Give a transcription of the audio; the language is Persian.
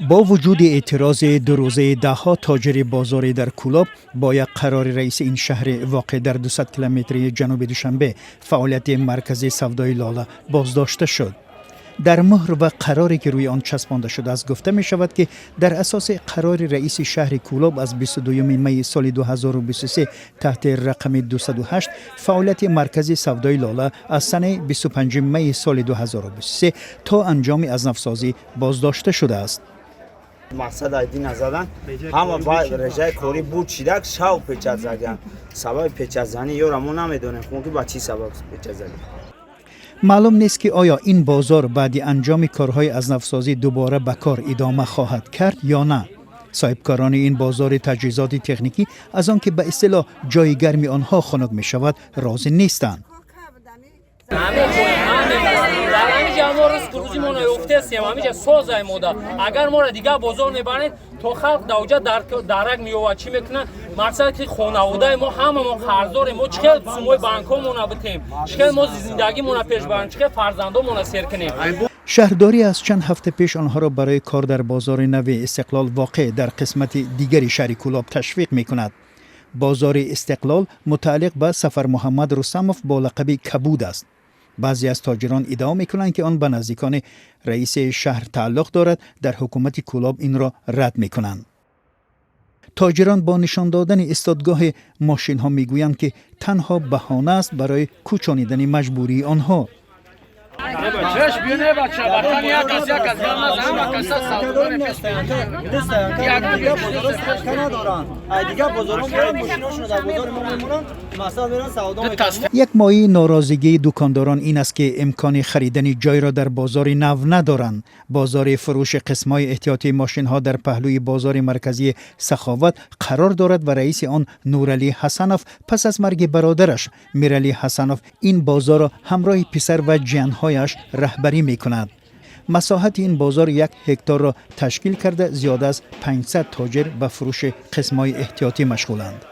با وجود اعتراض دو روزه دهها تاجر بازاری در کولاب با یک قرار رئیس این شهر واقع در 200 کیلومتری جنوب دوشنبه فعالیت مرکز سودای لاله بازداشته شد. در مهر و قراری که روی آن چسبانده شده است گفته می شود که در اساس قرار رئیس شهر کولاب از 22 می سال 2023 تحت رقم 208 فعالیت مرکز سودای لاله از سنه 25 می سال 2023 تا انجام ازناف‌سازی بازداشته شده است. مقصد ایدی نزدن همه باید رجای کوری بود چیدک شاو پیچت زدن سبب پیچت زنی یورمون نمیدونیم خون که با چی سبب پیچت زدن. معلوم نیست که آیا این بازار بعد انجام کارهای ازناف‌سازی دوباره به کار ادامه خواهد کرد یا نه. صاحبکاران این بازار تجهیزات تکنیکی از آنکه به اصطلاح جای گرمی آنها خنک می شود راضی نیستند. اگر ما را دیگه بازار میبرند تو خلق دوجه درک میوه چی میکنن مقصد که خانواده ما همه ما قرضدار ما چقدر سومای بانکامون بتیم چقدر ما زندگیمون پیش بریم چقدر فرزندامون سیر کنیم. شهرداری از چند هفته پیش آنها را برای کار در بازار نو استقلال واقع در قسمت دیگری شهر کولاب تشویق میکند. بازار استقلال متعلق به سفر محمد رستموف با لقب کبود است. بعضی از تاجران ادعا میکنند که آن به نزدیکان رئیس شهر تعلق دارد. در حکومت کولاب این را رد میکنند. تاجران با نشان دادن ایستادگاه ماشین ها میگویند که تنها بهانه است برای کوچانیدن مجبوری آنها. یک مایه ناراضگی دکانداران این است که امکان خریدن جای را در بازار نو ندارند. بازار فروش قسمای احتیاطی ماشین ها در پهلوی بازار مرکزی سخاوت قرار دارد و رئیس آن نورعلی حسنوف پس از مرگ برادرش میرعلی حسنوف این بازار را همراه پسر و جن‌هایش رهبری می‌کند. مساحت این بازار 1 هکتار را تشکیل کرده زیاد از 500 تاجر به فروش قسمای احتیاطی مشغولند.